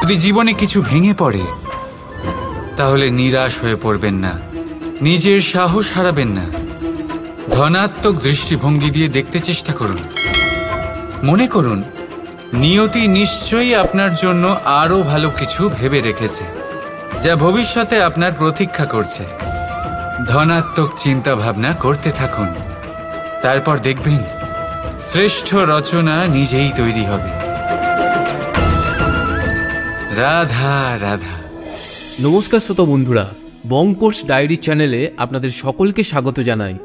যদি জীবনে কিছু ভেঙে পড়ে তাহলে নিরাশ হয়ে পড়বেন না, নিজের সাহস হারাবেন না। ধনাত্মক দৃষ্টিভঙ্গি দিয়ে দেখতে চেষ্টা করুন। মনে করুন নিয়তি নিশ্চয়ই আপনার জন্য আরো ভালো কিছু ভেবে রেখেছে, যা ভবিষ্যতে আপনার প্রতীক্ষা করছে। ধনাত্মক চিন্তা ভাবনা করতে থাকুন, তারপর দেখবেন শ্রেষ্ঠ রচনা নিজেই তৈরি হবে। রাধা রাধা। নমস্কার শ্রোতা বন্ধুরা, বঙ্কোর্স ডায়েরি চ্যানেলে আপনাদের সকলকে স্বাগত জানাই।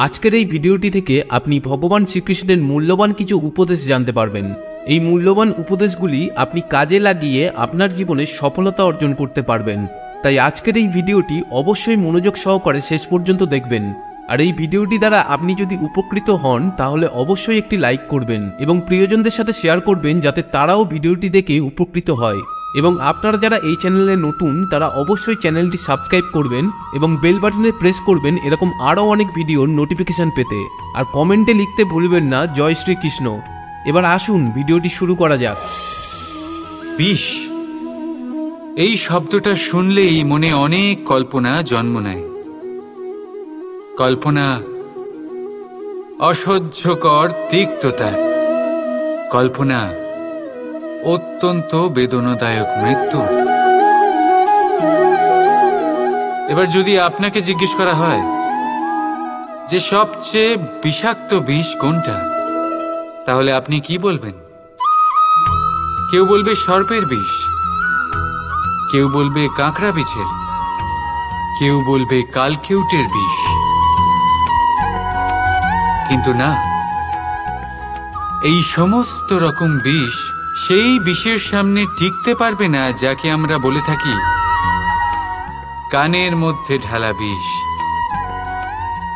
আজকের এই ভিডিওটি থেকে আপনি ভগবান শ্রীকৃষ্ণের মূল্যবান কিছু উপদেশ জানতে পারবেন। এই মূল্যবান উপদেশগুলি আপনি কাজে লাগিয়ে আপনার জীবনে সফলতা অর্জন করতে পারবেন। তাই আজকের এই ভিডিওটি অবশ্যই মনোযোগ সহকারে শেষ পর্যন্ত দেখবেন। আর এই ভিডিওটি দ্বারা আপনি যদি উপকৃত হন তাহলে অবশ্যই একটি লাইক করবেন এবং প্রিয়জনদের সাথে শেয়ার করবেন, যাতে তারাও ভিডিওটি দেখে উপকৃত হয়। এবং আপনারা যারা এই চ্যানেলে নতুন তারা অবশ্যই চ্যানেলটি সাবস্ক্রাইব করবেন এবং বেল বাটনে প্রেস করবেন এরকম আরও অনেক ভিডিওর নোটিফিকেশান পেতে। আর কমেন্টে লিখতে ভুলবেন না জয় শ্রীকৃষ্ণ। এবার আসুন ভিডিওটি শুরু করা যাক। বিষ, এই শব্দটা শুনলেই মনে অনেক কল্পনা জন্ম নেয়। কল্পনা অসহ্যকর তিক্ততার, কল্পনা অত্যন্ত বেদনাদায়ক মৃত্যু। এবার যদি আপনাকে জিজ্ঞেস করা হয় যে সবচেয়ে বিষাক্ত বিষ কোনটা, তাহলে আপনি কি বলবেন? কেউ বলবে সর্পের বিষ, কেউ বলবে কাঁকড়া বিছের, কেউ বলবে কালকেউটের বিষ। কিন্তু না, এই সমস্ত রকম বিষ সেই বিষের সামনে টিকতে পারবে না যাকে আমরা বলে থাকি কানের মধ্যে ঢালা বিষ।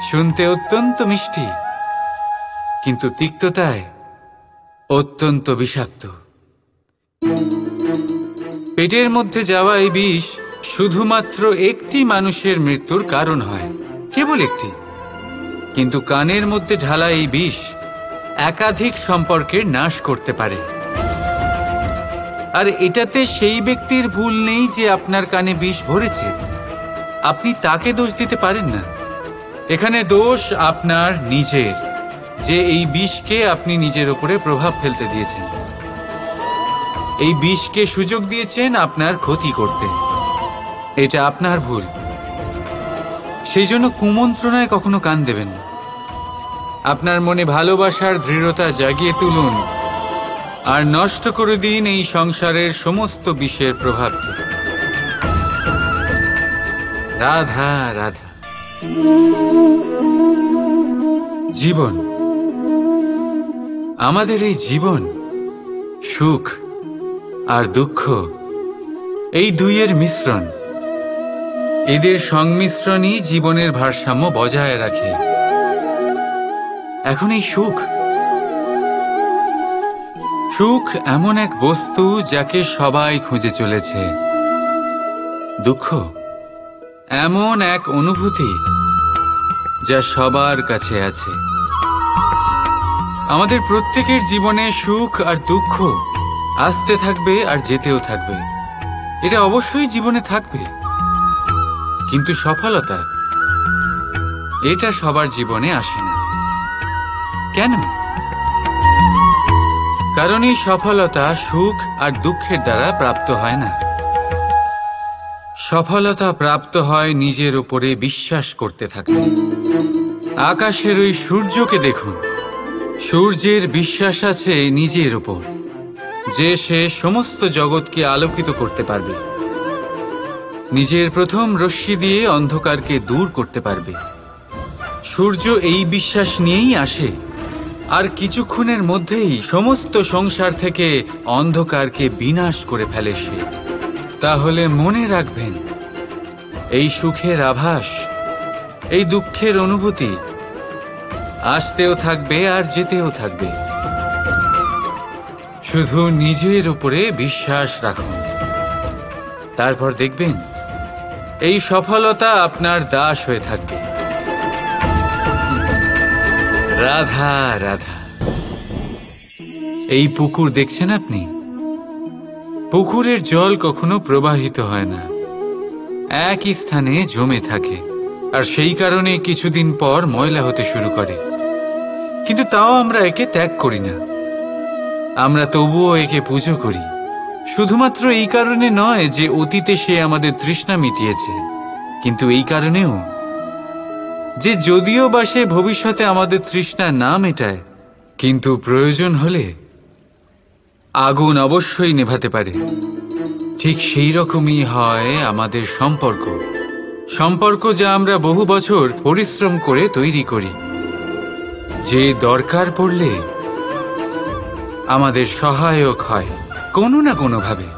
শুনতে অত্যন্ত মিষ্টি, কিন্তু তিক্ততায় অত্যন্ত বিষাক্ত। পেটের মধ্যে যাওয়া এই বিষ শুধুমাত্র একটি মানুষের মৃত্যুর কারণ হয়, কেবল একটি। কিন্তু কানের মধ্যে ঢালা এই বিষ একাধিক সম্পর্কের নাশ করতে পারে। আর এটাতে সেই ব্যক্তির ভুল নেই যে আপনার কানে বিষ ভরেছে, আপনি তাকে দোষ দিতে পারেন না। এখানে দোষ আপনার নিজের, যে এই বিষকে আপনি নিজের উপরে প্রভাব ফেলতে দিয়েছেন। এই বিষকে সুযোগ দিয়েছেন আপনার ক্ষতি করতে, এটা আপনার ভুল। সেই জন্য কুমন্ত্রণায় কখনো কান দেবেন না। আপনার মনে ভালোবাসার দৃঢ়তা জাগিয়ে তুলুন আর নষ্ট করে দিন এই সংসারের সমস্ত বিষের প্রভাবকে। রাধা রাধা। জীবন, আমাদের এই জীবন সুখ আর দুঃখ, এই দুইয়ের মিশ্রণ। এদের সংমিশ্রণই জীবনের ভারসাম্য বজায় রাখে। এখন এই সুখ এমন এক বস্তু যাকে সবাই খুঁজে চলেছে। দুঃখ এমন এক অনুভূতি যা সবার কাছে আছে। আমাদের প্রত্যেকের জীবনে সুখ আর দুঃখ আসতে থাকবে আর যেতেও থাকবে, এটা অবশ্যই জীবনে থাকবে। কিন্তু সফলতা, এটা সবার জীবনে আসে না। কেন? কারণ এই সফলতা সুখ আর দুঃখের দ্বারা প্রাপ্ত হয় না। সফলতা প্রাপ্ত হয় নিজের উপরে বিশ্বাস করতে থাকলে। আকাশের ওই সূর্যকে দেখুন, সূর্যের বিশ্বাস আছে নিজের উপর যে সে সমস্ত জগৎকে আলোকিত করতে পারবে, নিজের প্রথম রশ্মি দিয়ে অন্ধকারকে দূর করতে পারবে। সূর্য এই বিশ্বাস নিয়েই আসে, আর কিছুক্ষণের মধ্যেই সমস্ত সংসার থেকে অন্ধকারকে বিনাশ করে ফেলে সে। তাহলে মনে রাখবেন, এই সুখের আভাস, এই দুঃখের অনুভূতি আসতেও থাকবে আর যেতেও থাকবে। শুধু নিজের উপরে বিশ্বাস রাখুন, তারপর দেখবেন এই সফলতা আপনার দাস হয়ে থাকবে। রাধা রাধা। এই পুকুর দেখছেন আপনি, পুকুরের জল কখনো প্রবাহিত হয় না, একই স্থানে জমে থাকে, আর সেই কারণে কিছুদিন পর ময়লা হতে শুরু করে। কিন্তু তাও আমরা একে ত্যাগ করি না, আমরা তবুও একে পুজো করি। শুধুমাত্র এই কারণে নয় যে অতীতে সে আমাদের তৃষ্ণা মিটিয়েছে, কিন্তু এই কারণেও যে যদিও বা সে ভবিষ্যতে আমাদের তৃষ্ণা না মেটায়, কিন্তু প্রয়োজন হলে আগুন অবশ্যই নেভাতে পারে। ঠিক সেই রকমই হয় আমাদের সম্পর্ক, যা আমরা বহু বছর পরিশ্রম করে তৈরি করি, যে দরকার পড়লে আমাদের সহায়ক হয় কোনো না কোনোভাবে।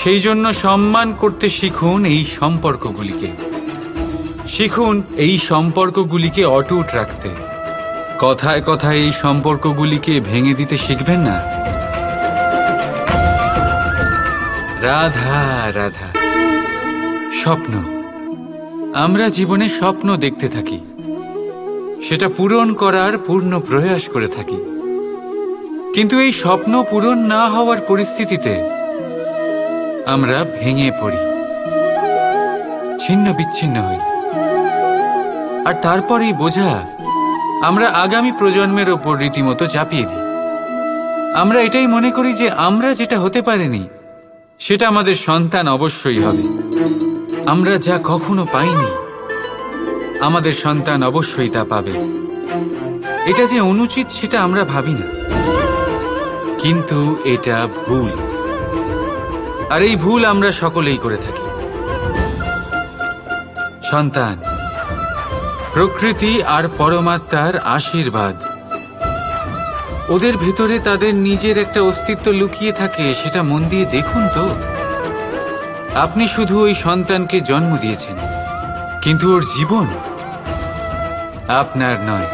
সেই জন্য সম্মান করতে শিখুন এই সম্পর্কগুলিকে, শিখুন এই সম্পর্কগুলিকে অটুট রাখতে। কথায় কথায় এই সম্পর্কগুলিকে ভেঙে দিতে শিখবেন না। রাধা রাধা। স্বপ্ন, আমরা জীবনে স্বপ্ন দেখতে থাকি, সেটা পূরণ করার পূর্ণ প্রয়াস করে থাকি, কিন্তু এই স্বপ্ন পূরণ না হওয়ার পরিস্থিতিতে আমরা ভেঙে পড়ি, ছিন্ন বিচ্ছিন্ন হই, আর তারপরেই বোঝা আমরা আগামী প্রজন্মের ওপর রীতিমতো চাপিয়ে দিই। আমরা এটাই মনে করি যে আমরা যেটা হতে পারিনি সেটা আমাদের সন্তান অবশ্যই হবে। আমরা যা কখনো পাইনি আমাদের সন্তান অবশ্যই তা পাবে। এটা যে অনুচিত সেটা আমরা ভাবি না, কিন্তু এটা ভুল, আর এই ভুল আমরা সকলেই করে থাকি। সন্তান প্রকৃতি আর পরমাত্মার আশীর্বাদ, ওদের ভেতরে তাদের নিজের একটা অস্তিত্ব লুকিয়ে থাকে, সেটা মন দিয়ে দেখুন তো। আপনি শুধু ওই সন্তানকে জন্ম দিয়েছেন, কিন্তু ওর জীবন আপনার নয়।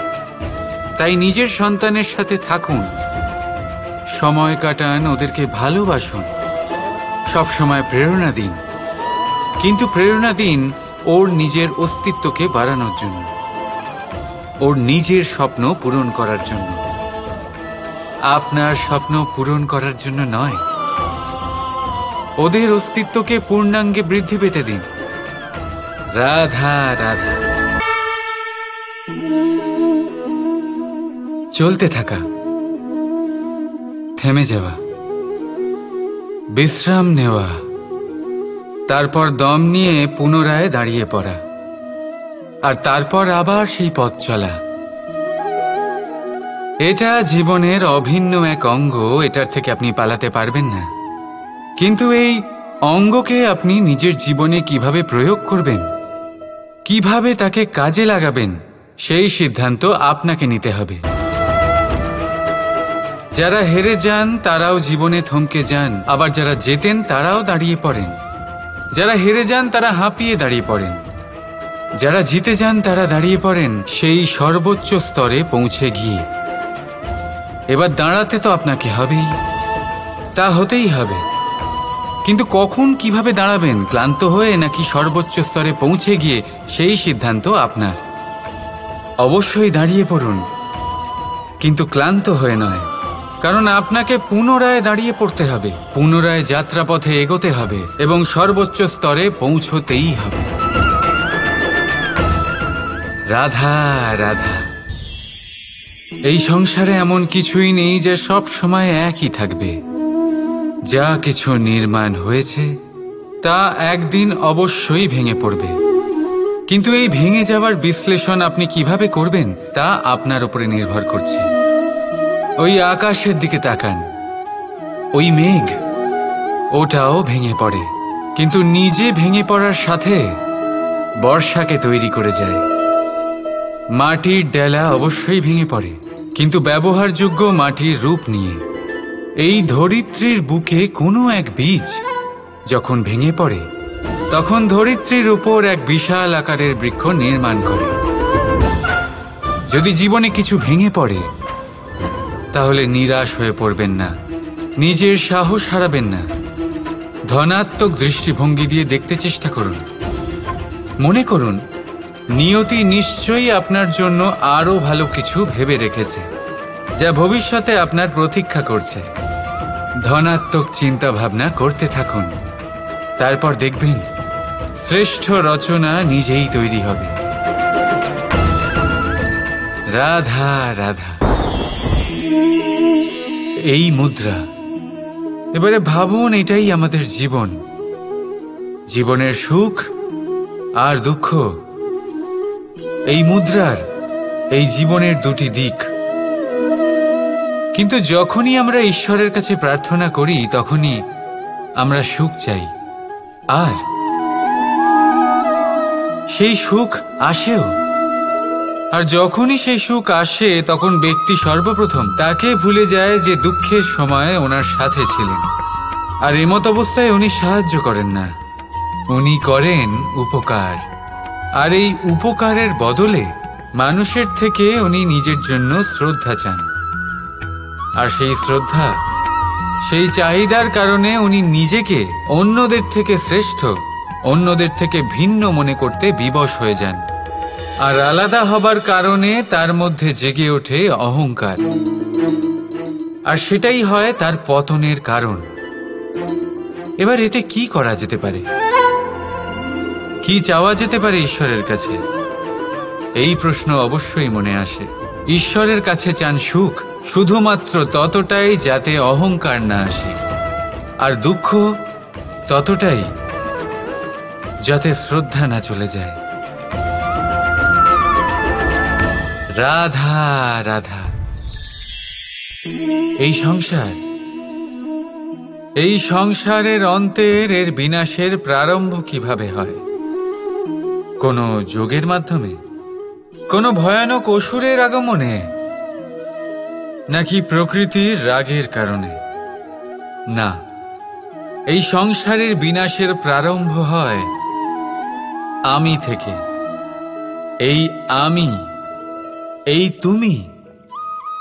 তাই নিজের সন্তানের সাথে থাকুন, সময় কাটান, ওদেরকে ভালোবাসুন, সবসময় প্রেরণা দিন, কিন্তু প্রেরণা দিন ওর নিজের অস্তিত্বকে বাড়ানোর জন্য, ওর নিজের স্বপ্ন পূরণ করার জন্য, আপনার স্বপ্ন পূরণ করার জন্য নয়। ওদের অস্তিত্বকে পূর্ণাঙ্গে বৃদ্ধি পেতে দিন। রাধা রাধা। চলতে থাকা, থেমে যাওয়া, বিশ্রাম নেওয়া, তারপর দম নিয়ে পুনরায় দাঁড়িয়ে পড়া, আর তারপর আবার সেই পথ চলা। এটা জীবনের অভিন্ন এক অঙ্গ, এটার থেকে আপনি পালাতে পারবেন না। কিন্তু এই অঙ্গকে আপনি নিজের জীবনে কিভাবে প্রয়োগ করবেন, কিভাবে তাকে কাজে লাগাবেন, সেই সিদ্ধান্ত আপনাকে নিতে হবে। যারা হেরে যান তারাও জীবনে থমকে যান, আবার যারা জেতেন তারাও দাঁড়িয়ে পড়েন। যারা হেরে যান তারা হাঁপিয়ে দাঁড়িয়ে পড়েন, যারা জিতে যান তারা দাঁড়িয়ে পড়েন সেই সর্বোচ্চ স্তরে পৌঁছে গিয়ে। এবার দাঁড়াতে তো আপনাকে হবেই, তা হতেই হবে, কিন্তু কখন কিভাবে দাঁড়াবেন, ক্লান্ত হয়ে নাকি সর্বোচ্চ স্তরে পৌঁছে গিয়ে, সেই সিদ্ধান্ত আপনার। অবশ্যই দাঁড়িয়ে পড়ুন, কিন্তু ক্লান্ত হয়ে নয়, কারণ আপনাকে পুনরায় দাঁড়িয়ে পড়তে হবে, পুনরায় যাত্রাপথে এগোতে হবে এবং সর্বোচ্চ স্তরে পৌঁছতেই হবে। রাধা রাধা। এই সংসারে এমন কিছুই নেই যে সব সময় একই থাকবে। যা কিছু নির্মাণ হয়েছে তা একদিন অবশ্যই ভেঙে পড়বে, কিন্তু এই ভেঙে যাওয়ার বিশ্লেষণ আপনি কিভাবে করবেন তা আপনার উপরে নির্ভর করছে। ওই আকাশের দিকে তাকান, ওই মেঘ, ওটাও ভেঙে পড়ে, কিন্তু নিজে ভেঙে পড়ার সাথে বর্ষাকে তৈরি করে যায়। মাটির ডেলা অবশ্যই ভেঙে পড়ে, কিন্তু ব্যবহারযোগ্য মাটির রূপ নিয়ে। এই ধরিত্রীর বুকে কোনো এক বীজ যখন ভেঙে পড়ে, তখন ধরিত্রীর উপর এক বিশাল আকারের বৃক্ষ নির্মাণ করে। যদি জীবনে কিছু ভেঙে পড়ে, তাহলে নিরাশ হয়ে পড়বেন না, নিজের সাহস হারাবেন না, ধনাত্মক দৃষ্টিভঙ্গি দিয়ে দেখতে চেষ্টা করুন। মনে করুন নিয়তি নিশ্চয়ই আপনার জন্য আরো ভালো কিছু ভেবে রেখেছে, যা ভবিষ্যতে আপনার প্রতীক্ষা করছে। ধনাত্মক চিন্তা ভাবনা করতে থাকুন। তারপর দেখবেন শ্রেষ্ঠ রচনা নিজেই তৈরি হবে। রাধা রাধা। এই মুদ্রা, এবারে ভাবুন এটাই আমাদের জীবন, জীবনের সুখ আর দুঃখ। এই মুদ্রার এই জীবনের দুটি দিক। কিন্তু যখনই আমরা ঈশ্বরের কাছে প্রার্থনা করি তখনই আমরা সুখ চাই, আর সেই সুখ আসেও। আর যখনই সেই সুখ আসে তখন ব্যক্তি সর্বপ্রথম তাকে ভুলে যায় যে দুঃখের সময় ওনার সাথে ছিলেন। আর এমত অবস্থায় উনি সাহায্য করেন না, উনি করেন উপকার। আর এই উপকারের বদলে মানুষের থেকে উনি নিজের জন্য শ্রদ্ধা চান। আর সেই শ্রদ্ধা, সেই চাহিদার কারণে উনি নিজেকে অন্যদের থেকে শ্রেষ্ঠ, অন্যদের থেকে ভিন্ন মনে করতে বিবশ হয়ে যান। আর আলাদা হবার কারণে তার মধ্যে জেগে ওঠে অহংকার, আর সেটাই হয় তার পতনের কারণ। এবার এতে কি করা যেতে পারে? কি চাওয়া যেতে পারে ঈশ্বরের কাছে? এই প্রশ্ন অবশ্যই মনে আসে। ঈশ্বরের কাছে চান সুখ, শুধুমাত্র ততটাই যাতে অহংকার না আসে, আর দুঃখ ততটাই যাতে শ্রদ্ধা না চলে যায়। রাধা রাধা। এই সংসারের অন্তের এর বিনাশের প্রারম্ভ কিভাবে হয়? কোনো যোগের মাধ্যমে? কোনো ভয়ানক অসুরের আগমনে? নাকি প্রকৃতির রাগের কারণে? না, এই সংসারের বিনাশের প্রারম্ভ হয় আমি থেকে। এই আমি, এই তুমি,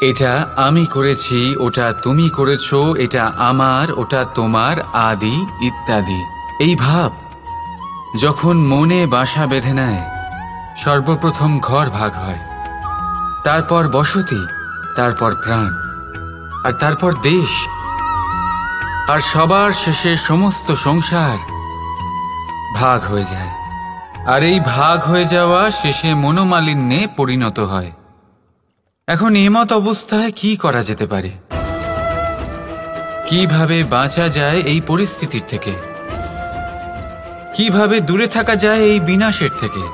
এটা আমি করেছি, ওটা তুমি করেছো, এটা আমার, ওটা তোমার, আদি ইত্যাদি। এই ভাব যখন মনে বাসা বেঁধে নেয়, সর্বপ্রথম ঘর ভাগ হয়, তারপর বসতি, তারপর প্রাণ, আর তারপর দেশ, আর সবার শেষে সমস্ত সংসার ভাগ হয়ে যায়। আর এই ভাগ হয়ে যাওয়া শেষে মনোমালিন্যে পরিণত হয়। এখন এমত অবস্থায় কি করা যেতে পারে? কিভাবে বাঁচা যায় এই পরিস্থিতির থেকে? কিভাবে দূরে থাকা যায় এই বিনাশের থেকে?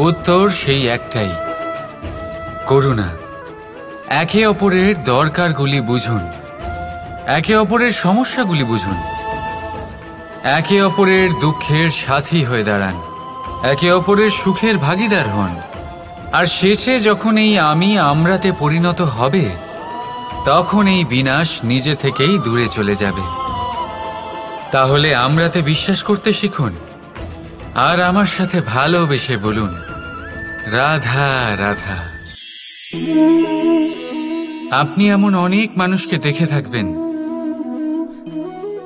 উত্তর সেই একটাই, করুণা। একে অপরের দরকারগুলি বুঝুন, একে অপরের সমস্যাগুলি বুঝুন, একে অপরের দুঃখের সাথী হয়ে দাঁড়ান, একে অপরের সুখের ভাগীদার হন। আর শেষে যখন এই আমি আমরাতে পরিণত হবে, তখন এই বিনাশ নিজে থেকেই দূরে চলে যাবে। তাহলে আমরাতে বিশ্বাস করতে শিখুন, আর আমার সাথে ভালোবেসে বলুন, রাধা রাধা। আপনি এমন অনেক মানুষকে দেখে থাকবেন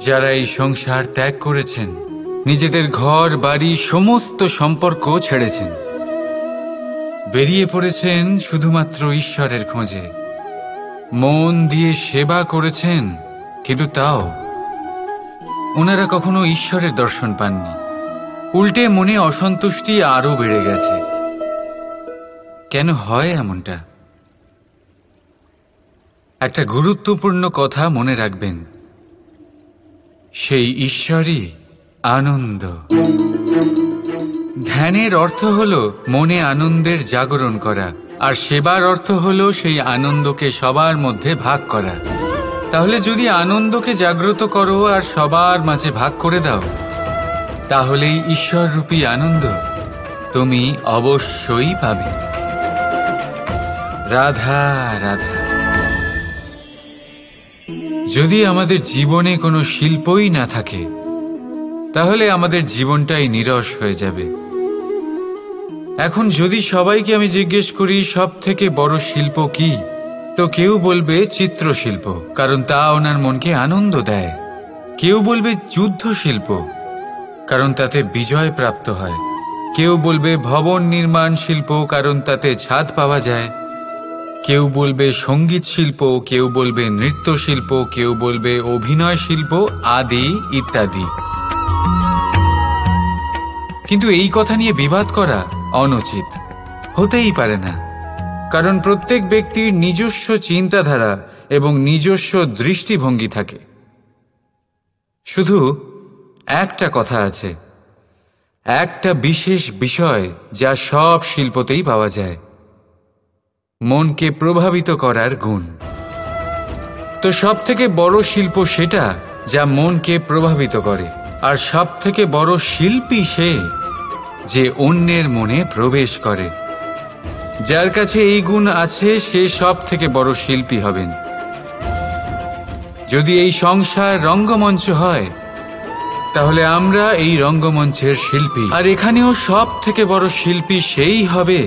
যারা এই সংসার ত্যাগ করেছেন, নিজেদের ঘর বাড়ি সমস্ত সম্পর্ক ছেড়েছেন, বেরিয়ে পড়েছেন শুধুমাত্র ঈশ্বরের খোঁজে। মন দিয়ে সেবা করেছেন, কিন্তু তাও ওনারা কখনো ঈশ্বরের দর্শন পাননি। উল্টে মনে অসন্তুষ্টি আরো বেড়ে গেছে। কেন হয় এমনটা? একটা গুরুত্বপূর্ণ কথা মনে রাখবেন, সেই ঈশ্বরই আনন্দ। ধ্যানের অর্থ হলো মনে আনন্দের জাগরণ করা, আর সেবার অর্থ হলো সেই আনন্দকে সবার মধ্যে ভাগ করা। তাহলে যদি আনন্দকে জাগ্রত করো আর সবার মাঝে ভাগ করে দাও, তাহলেই ঈশ্বররূপী আনন্দ তুমি অবশ্যই পাবে। রাধা রাধা। যদি আমাদের জীবনে কোনো শিল্পই না থাকে, তাহলে আমাদের জীবনটাই নীরস হয়ে যাবে। এখন যদি সবাইকে আমি জিজ্ঞেস করি সব থেকে বড় শিল্প কি, তো কেউ বলবে চিত্রশিল্প, কারণ তা ওনার মনকে আনন্দ দেয়। কেউ বলবে যুদ্ধ শিল্প, কারণ তাতে বিজয় প্রাপ্ত হয়। কেউ বলবে ভবন নির্মাণ শিল্প, কারণ তাতে ছাদ পাওয়া যায়। কেউ বলবে সঙ্গীত শিল্প, কেউ বলবে নৃত্য শিল্প, কেউ বলবে অভিনয় শিল্প আদি ইত্যাদি। কিন্তু এই কথা নিয়ে বিবাদ করা অনুচিত, হতেই পারে না। কারণ প্রত্যেক ব্যক্তির নিজস্ব চিন্তাধারা এবং নিজস্ব দৃষ্টিভঙ্গি থাকে। শুধু একটা কথা আছে, একটা বিশেষ বিষয় যা সব শিল্পতেই পাওয়া যায়, মনকে প্রভাবিত করার গুণ। তো সব থেকে বড় শিল্প সেটা যা মনকে প্রভাবিত করে, আর সব থেকে বড় শিল্পী সে যে অন্যের মনে প্রবেশ করে। যার কাছে এই গুণ আছে সে সব থেকে বড় শিল্পী হবেন। যদি এই সংসার রঙ্গমঞ্চ হয়, তাহলে আমরা এই রঙ্গমঞ্চের শিল্পী। আর এখানেও সব থেকে বড় শিল্পী সেই হবে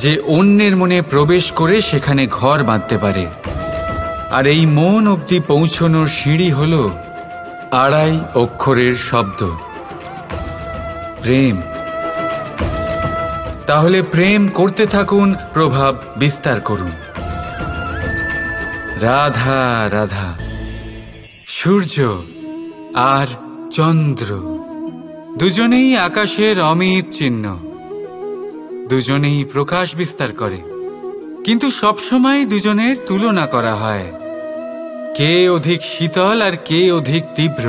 যে অন্যের মনে প্রবেশ করে সেখানে ঘর বাঁধতে পারে। আর এই মন অবধি পৌঁছনোর সিঁড়ি হল 2.5 অক্ষরের শব্দ, প্রেম। তাহলে প্রেম করতে থাকুন, প্রভাব বিস্তার করুন। রাধা রাধা। সূর্য আর চন্দ্র দুজনেই আকাশের অমিত চিহ্ন, দুজনেই প্রকাশ বিস্তার করে, কিন্তু সবসময় দুজনের তুলনা করা হয়। কে অধিক শীতল আর কে অধিক তীব্র,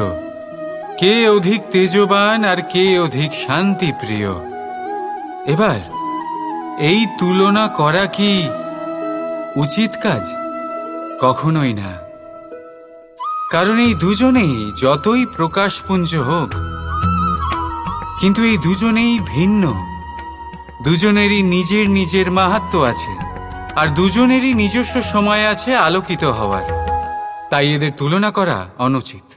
কে অধিক তেজবান আর কে অধিক শান্তিপ্রিয়। এবার এই তুলনা করা কি উচিত কাজ? কখনোই না। কারণ এই দুজনেই যতই প্রকাশপুঞ্জ হোক, কিন্তু এই দুজনেই ভিন্ন। দুজনেরই নিজের নিজের মাহাত্ম্য আছে, আর দুজনেরই নিজস্ব সময় আছে আলোকিত হওয়ার। তাই এদের তুলনা করা অনুচিত।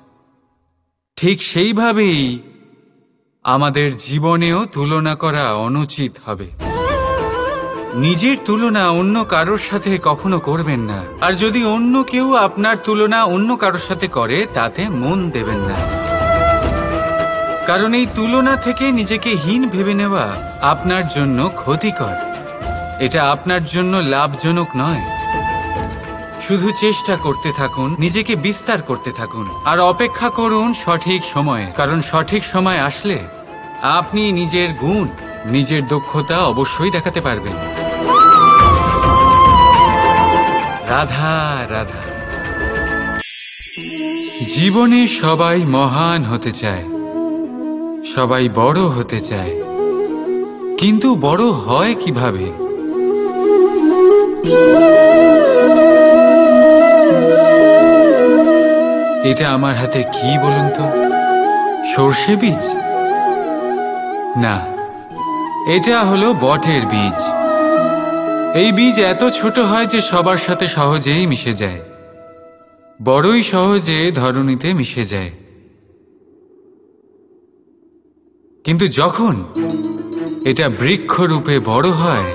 ঠিক সেইভাবেই আমাদের জীবনেও তুলনা করা অনুচিত হবে। নিজের তুলনা অন্য কারোর সাথে কখনো করবেন না। আর যদি অন্য কেউ আপনার তুলনা অন্য কারোর সাথে করে, তাতে মন দেবেন না। কারণ এই তুলনা থেকে নিজেকে হীন ভেবে নেওয়া আপনার জন্য ক্ষতিকর। এটা আপনার জন্য লাভজনক নয়। শুধু চেষ্টা করতে থাকুন, নিজেকে বিস্তার করতে থাকুন, আর অপেক্ষা করুন সঠিক সময়ে। কারণ সঠিক সময় আসলে আপনি নিজের গুণ, নিজের দক্ষতা অবশ্যই দেখাতে পারবেন। রাধা রাধা। জীবনে সবাই মহান হতে চায়, সবাই বড় হতে চায়, কিন্তু বড় হয় কিভাবে? এটা আমার হাতে কি বলুন তো? সর্ষে বীজ? না, এটা হলো বটের বীজ। এই বীজ এত ছোট হয় যে সবার সাথে সহজেই মিশে যায়, বড়ই সহজে ধরণীতে মিশে যায়। কিন্তু যখন এটা বৃক্ষরূপে বড় হয়,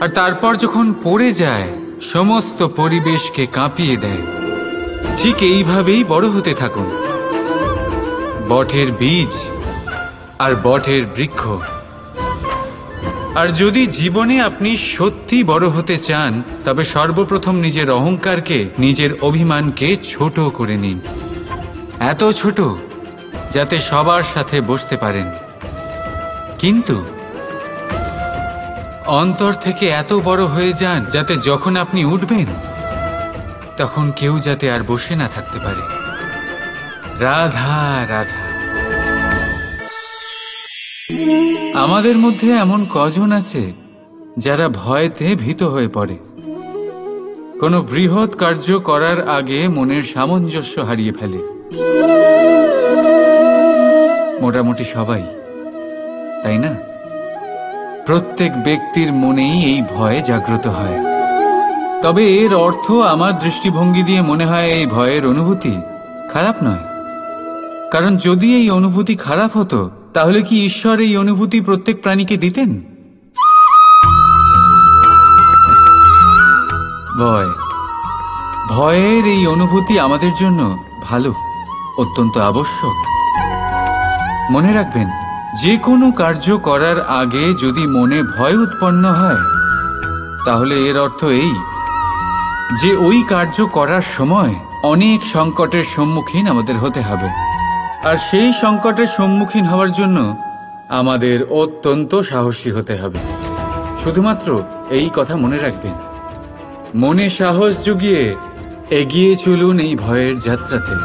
আর তারপর যখন পড়ে যায়, সমস্ত পরিবেশকে কাঁপিয়ে দেয়। ঠিক এইভাবেই বড় হতে থাকুন, বটের বীজ আর বটের বৃক্ষ। আর যদি জীবনে আপনি সত্যি বড় হতে চান, তবে সর্বপ্রথম নিজের অহংকারকে, নিজের অভিমানকে ছোট করে নিন। এত ছোট যাতে সবার সাথে বসতে পারেন, কিন্তু অন্তর থেকে এত বড় হয়ে যান যাতে যখন আপনি উঠবেন, তখন কেউ যাতে আর বসে না থাকতে পারে। রাধা রাধা। আমাদের মধ্যে এমন কজন আছে যারা ভয়তে ভীত হয়ে পড়ে? কোনো বৃহৎ কার্য করার আগে মনের সামঞ্জস্য হারিয়ে ফেলে। মোটামুটি সবাই, তাই না? প্রত্যেক ব্যক্তির মনেই এই ভয় জাগ্রত হয়। তবে এর অর্থ আমার দৃষ্টিভঙ্গি দিয়ে মনে হয় এই ভয়ের অনুভূতি খারাপ নয়। কারণ যদি এই অনুভূতি খারাপ হতো, তাহলে কি ঈশ্বর এই অনুভূতি প্রত্যেক প্রাণীকে দিতেন? ভয়ের এই অনুভূতি আমাদের জন্য ভালো, অত্যন্ত আবশ্যক। মনে রাখবেন, যে কোনো কার্য করার আগে যদি মনে ভয় উৎপন্ন হয়, তাহলে এর অর্থ এই যে ওই কার্য করার সময় অনেক সংকটের সম্মুখীন আমাদের হতে হবে, আর সেই সংকটের সম্মুখীন হওয়ার জন্য আমাদের অত্যন্ত সাহসী হতে হবে। শুধুমাত্র এই কথা মনে রাখবেন, মনে সাহস জুগিয়ে এগিয়ে চলুন এই ভয়ের যাত্রাতে,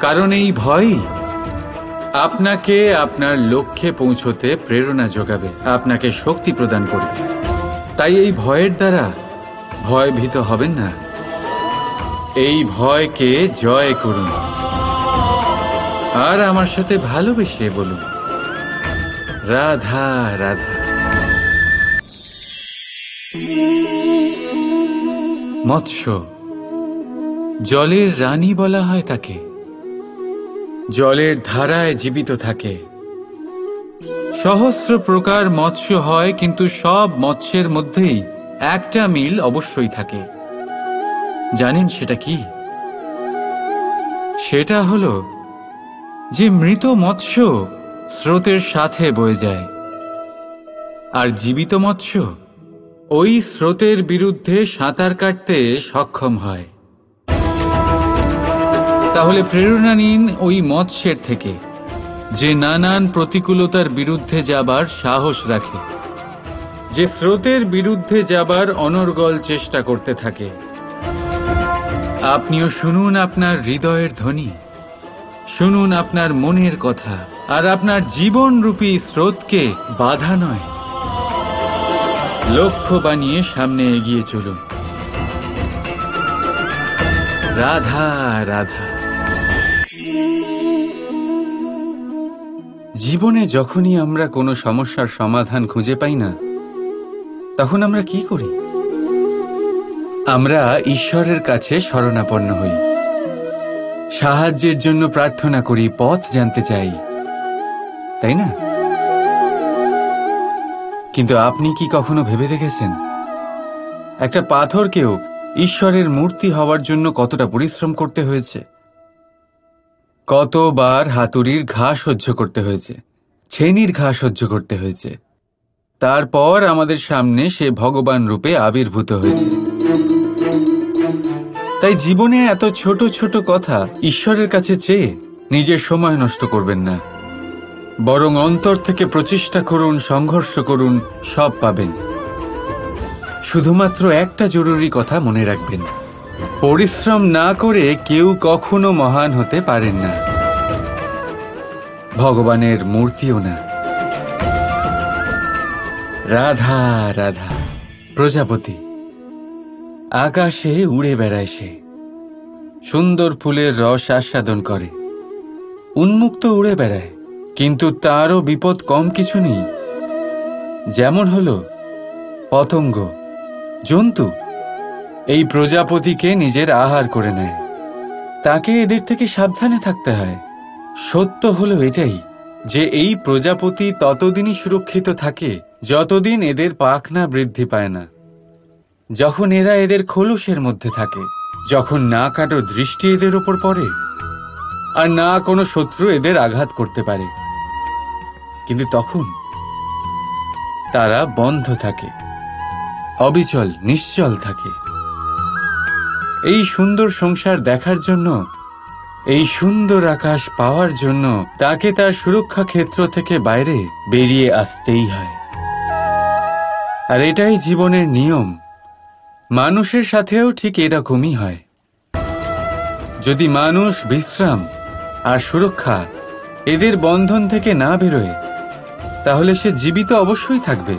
কারণ এই ভয়ই আপনাকে আপনার লক্ষ্যে পৌঁছতে প্রেরণা যোগাবে, আপনাকে শক্তি প্রদান করবে। তাই এই ভয়ের দ্বারা ভয়ভীত হবেন না, এই ভয়কে জয় করুন। আর আমার সাথে ভালোবেসে বলুন, রাধা রাধা। মৎস্য, জলের রানী বলা হয় তাকে। জলের ধারায় জীবিত থাকে। সহস্র প্রকার মৎস্য হয়, কিন্তু সব মৎস্যের মধ্যেই একটা মিল অবশ্যই থাকে। জানেন সেটা কি? সেটা হলো যে মৃত মৎস্য স্রোতের সাথে বয়ে যায়, আর জীবিত মৎস্য ওই স্রোতের বিরুদ্ধে সাঁতার কাটতে সক্ষম হয়। তাহলে প্রেরণা নিন ওই মৎস্যের থেকে, যে নানান প্রতিকূলতার বিরুদ্ধে যাবার সাহস রাখে, যে স্রোতের বিরুদ্ধে যাবার অনর্গল চেষ্টা করতে থাকে। আপনিও শুনুন আপনার হৃদয়ের ধ্বনি, শুনুন আপনার মনের কথা, আর আপনার জীবনরূপী স্রোতকে বাধা নয়, লক্ষ্য বানিয়ে সামনে এগিয়ে চলুন। রাধা রাধা। জীবনে যখনই আমরা কোনো সমস্যার সমাধান খুঁজে পাই না, তখন আমরা কি করি? আমরা ঈশ্বরের কাছে শরণাপন্ন হই, সাহায্যের জন্য প্রার্থনা করি, পথ জানতে চাই, তাই না? কিন্তু আপনি কি কখনো ভেবে দেখেছেন একটা পাথরকেও ঈশ্বরের মূর্তি হওয়ার জন্য কতটা পরিশ্রম করতে হয়েছে? কতবার হাতুড়ির ঘা সহ্য করতে হয়েছে, ছেনির ঘা সহ্য করতে হয়েছে, তারপর আমাদের সামনে সে ভগবান রূপে আবির্ভূত হয়েছে। তাই জীবনে এত ছোট ছোট কথা ঈশ্বরের কাছে চেয়ে নিজের সময় নষ্ট করবেন না, বরং অন্তর থেকে প্রচেষ্টা করুন, সংঘর্ষ করুন, সব পাবেন। শুধুমাত্র একটা জরুরি কথা মনে রাখবেন, পরিশ্রম না করে কেউ কখনো মহান হতে পারেন না, ভগবানের মূর্তিও না। রাধা রাধা। প্রজাপতি আকাশে উড়ে বেড়ায়, সে সুন্দর ফুলের রস আস্বাদন করে, উন্মুক্ত উড়ে বেড়ায়, কিন্তু তারও বিপদ কম কিছু নেই। যেমন হলো পতঙ্গ, জন্তু এই প্রজাপতিকে নিজের আহার করে নেয়, তাকে এদের থেকে সাবধানে থাকতে হয়। সত্য হলো এটাই যে এই প্রজাপতি ততদিনই সুরক্ষিত থাকে যতদিন এদের পাখনা বৃদ্ধি পায় না। যখন এরা এদের খোলসের মধ্যে থাকে, যখন না কারো দৃষ্টি এদের ওপর পড়ে, আর না কোনো শত্রু এদের আঘাত করতে পারে, কিন্তু তখন তারা বন্ধ থাকে, অবিচল, নিশ্চল থাকে। এই সুন্দর সংসার দেখার জন্য, এই সুন্দর আকাশ পাওয়ার জন্য তাকে তার সুরক্ষা ক্ষেত্র থেকে বাইরে বেরিয়ে আসতেই হয়। আর এটাই জীবনের নিয়ম। মানুষের সাথেও ঠিক এরকমই হয়। যদি মানুষ বিশ্রাম আর সুরক্ষা এদের বন্ধন থেকে না বেরোয়, তাহলে সে জীবিত অবশ্যই থাকবে,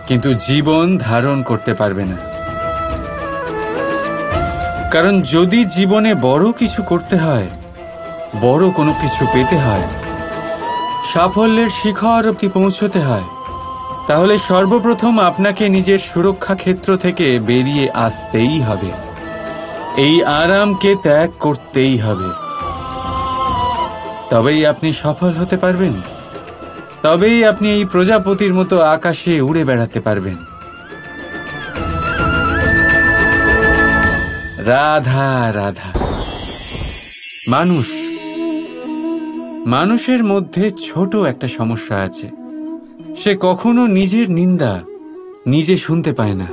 কিন্তু জীবন ধারণ করতে পারবে না। কারণ যদি জীবনে বড় কিছু করতে হয়, বড় কোনো কিছু পেতে হয়, সাফল্যের শিখর অবধি পৌঁছতে হয়, তাহলে সর্বপ্রথম আপনাকে নিজের সুরক্ষা ক্ষেত্র থেকে বেরিয়ে আসতেই হবে, এই আরামকে ত্যাগ করতেই হবে। তবেই আপনি সফল হতে পারবেন, তবেই আপনি এই প্রজাপতির মতো আকাশে উড়ে বেড়াতে পারবেন। রাধা রাধা। মানুষের মধ্যে ছোট একটা সমস্যা আছে, সে কখনো নিজের নিন্দা নিজে শুনতে পায় না।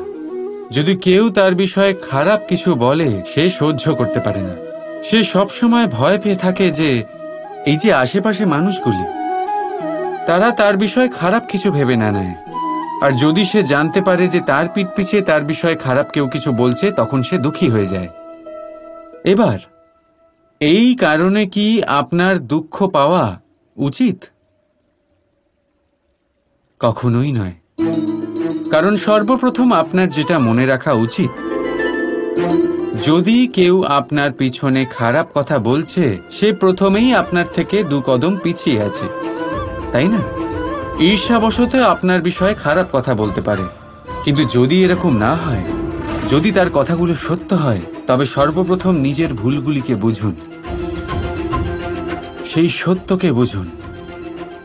যদি কেউ তার বিষয়ে খারাপ কিছু বলে সে সহ্য করতে পারে না। সে সবসময় ভয় পেয়ে থাকে যে এই যে আশেপাশে মানুষগুলি তারা তার বিষয়ে খারাপ কিছু ভেবে না নেয়। আর যদি সে জানতে পারে যে তার পিঠ পিছে তার বিষয়ে খারাপ কেউ কিছু বলছে, তখন সে দুঃখী হয়ে যায়। এবার এই কারণে কি আপনার দুঃখ পাওয়া উচিত? কখনোই নয়। কারণ সর্বপ্রথম আপনার যেটা মনে রাখা উচিত, যদি কেউ আপনার পিছনে খারাপ কথা বলছে, সে প্রথমেই আপনার থেকে 2 কদম পিছিয়ে আছে, তাই না? ঈর্ষাবশত আপনার বিষয়ে খারাপ কথা বলতে পারে, কিন্তু যদি এরকম না হয়, যদি তার কথাগুলো সত্য হয়, তবে সর্বপ্রথম নিজের ভুলগুলিকে বুঝুন, সেই সত্যকে বুঝুন,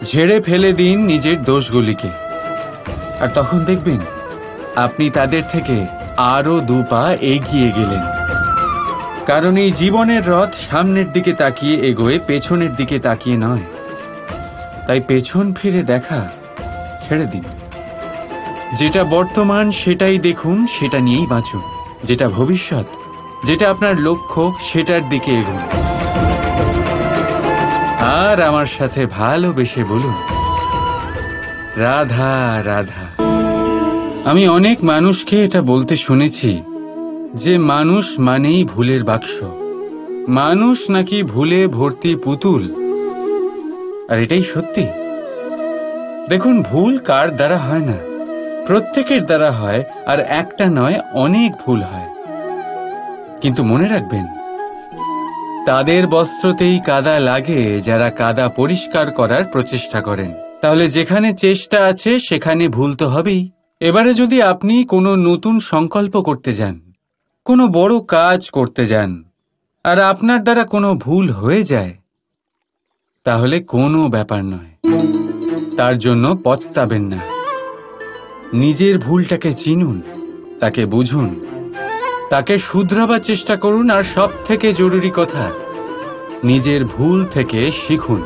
ঝেড়ে ফেলে দিন নিজের দোষগুলিকে। আর তখন দেখবেন আপনি তাদের থেকে আরো 2 পা এগিয়ে গেলেন। কারণ এই জীবনের রথ সামনের দিকে তাকিয়ে এগোয়, পেছনের দিকে তাকিয়ে নয়। তাই পেছন ফিরে দেখা ছেড়ে দিন। যেটা বর্তমান সেটাই দেখুন, সেটা নিয়েই বাঁচুন। যেটা ভবিষ্যৎ, যেটা আপনার লক্ষ্য, সেটার দিকে এগোন। আর আমার সাথে ভালোবেসে বলুন, রাধা রাধা। আমি অনেক মানুষকে এটা বলতে শুনেছি যে মানুষ মানেই ভুলের বাক্স, মানুষ নাকি ভুলে ভর্তি পুতুল। আর এটাই সত্যি। দেখুন, ভুল কার দ্বারা হয় না, প্রত্যেকের দ্বারা হয়। আর একটা নয়, অনেক ভুল হয়। কিন্তু মনে রাখবেন, তাদের বস্ত্রতেই কাদা লাগে যারা কাদা পরিষ্কার করার প্রচেষ্টা করেন। তাহলে যেখানে চেষ্টা আছে সেখানে ভুল তো হবেই। এবারে যদি আপনি কোনো নতুন সংকল্প করতে যান, কোনো বড় কাজ করতে যান, আর আপনার দ্বারা কোনো ভুল হয়ে যায়, তাহলে কোনো ব্যাপার নয়, তার জন্য পস্তাবেন না। নিজের ভুলটাকে চিনুন, তাকে বুঝুন, তাকে শুধরাবার চেষ্টা করুন। আর সব থেকে জরুরি কথা, নিজের ভুল থেকে শিখুন।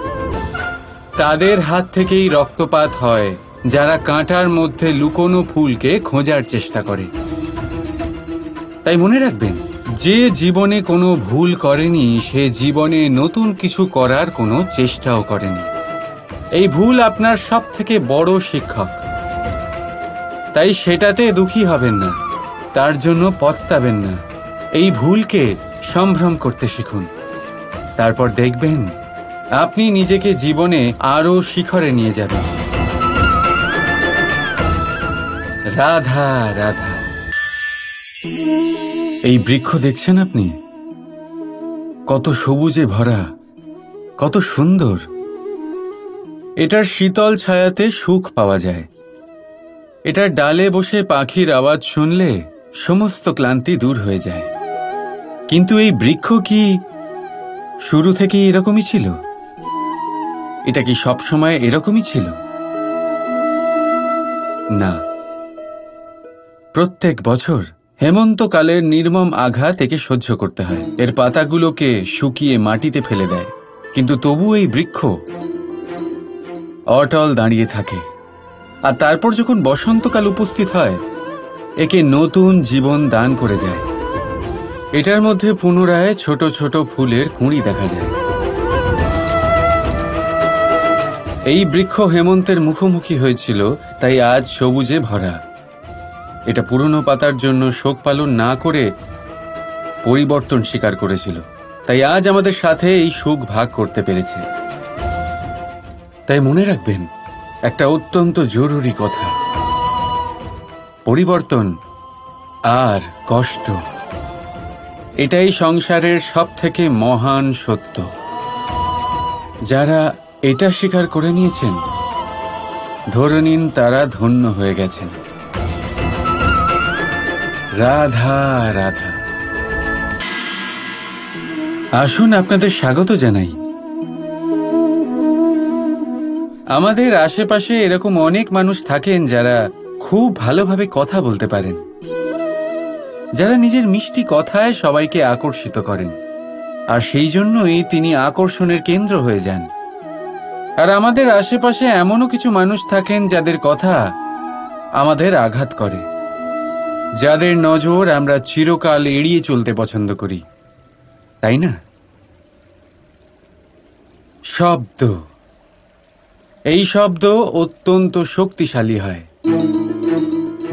তাদের হাত থেকেই রক্তপাত হয় যারা কাঁটার মধ্যে লুকোনো ফুলকে খোঁজার চেষ্টা করে। তাই মনে রাখবেন, যে জীবনে কোনো ভুল করেনি সে জীবনে নতুন কিছু করার কোনো চেষ্টাও করেনি। এই ভুল আপনার সব থেকে বড় শিক্ষক। তাই সেটাতে দুঃখী হবেন না, তার জন্য পস্তাবেন না। এই ভুলকে সম্ভ্রম করতে শিখুন। তারপর দেখবেন আপনি নিজেকে জীবনে আরো শিখরে নিয়ে যাবেন। রাধা রাধা। এই বৃক্ষ দেখছেন আপনি? কত সবুজে ভরা, কত সুন্দর। এটার শীতল ছায়াতে সুখ পাওয়া যায়। এটার ডালে বসে পাখির আওয়াজ শুনলে সমস্ত ক্লান্তি দূর হয়ে যায়। কিন্তু এই বৃক্ষ কি শুরু থেকেই এরকমই ছিল? এটা কি সবসময় এরকমই ছিল? না। প্রত্যেক বছর হেমন্তকালের নির্মম আঘাত একে সহ্য করতে হয়। এর পাতাগুলোকে শুকিয়ে মাটিতে ফেলে দেয়, কিন্তু তবু এই বৃক্ষ অটল দাঁড়িয়ে থাকে। আর তারপর যখন বসন্তকাল উপস্থিত হয়, একে নতুন জীবন দান করে যায়। এটার মধ্যে পুনরায় ছোট ছোট ফুলের কুঁড়ি দেখা যায়। এই বৃক্ষ হেমন্তের মুখোমুখি হয়েছিল, তাই আজ সবুজে ভরা। এটা পুরনো পাতার জন্য শোক পালন না করে পরিবর্তন স্বীকার করেছিল, তাই আজ আমাদের সাথে এই সুখ ভাগ করতে পেরেছে। তাই মনে রাখবেন একটা অত্যন্ত জরুরি কথা, পরিবর্তন আর কষ্ট এটাই সংসারের সব থেকে মহান সত্য। যারা এটা স্বীকার করে নিয়েছেন, ধরে নিন তারা ধন্য হয়ে গেছেন। রাধা রাধা। আসুন আপনাদের স্বাগত জানাই। আমাদের আশেপাশে এরকম অনেক মানুষ থাকেন যারা খুব ভালোভাবে কথা বলতে পারেন, যারা নিজের মিষ্টি কথায় সবাইকে আকর্ষিত করেন, আর সেই জন্যই তিনি আকর্ষণের কেন্দ্র হয়ে যান। আর আমাদের আশেপাশে এমনও কিছু মানুষ থাকেন যাদের কথা আমাদের আঘাত করে। যাদের নজর আমরা চিরকাল এড়িয়ে চলতে পছন্দ করি, তাই না? শব্দ। এই শব্দ অত্যন্ত শক্তিশালী হয়।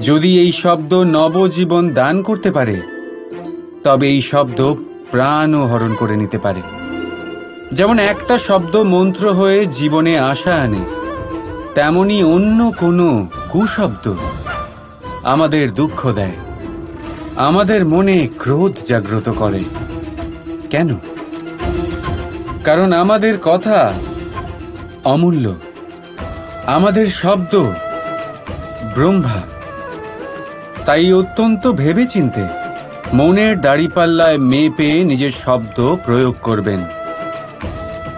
যদি এই শব্দ নবজীবন দান করতে পারে, তবে এই শব্দ প্রাণও হরণ করে নিতে পারে। যেমন একটা শব্দ মন্ত্র হয়ে জীবনে আশা আনে, তেমনি অন্য কোনো কুশব্দ আমাদের দুঃখ দেয়, আমাদের মনে ক্রোধ জাগ্রত করে। কেন? কারণ আমাদের কথা অমূল্য, আমাদের শব্দ ব্রহ্মা। তাই অত্যন্ত ভেবেচিন্তে মনের দাড়িপাল্লায় মেপে নিজের শব্দ প্রয়োগ করবেন,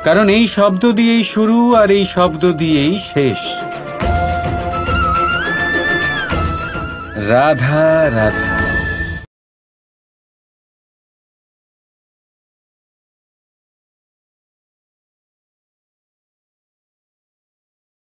কারণ এই শব্দ দিয়েই শুরু আর এই শব্দ দিয়েই শেষ। রাধা রাধা।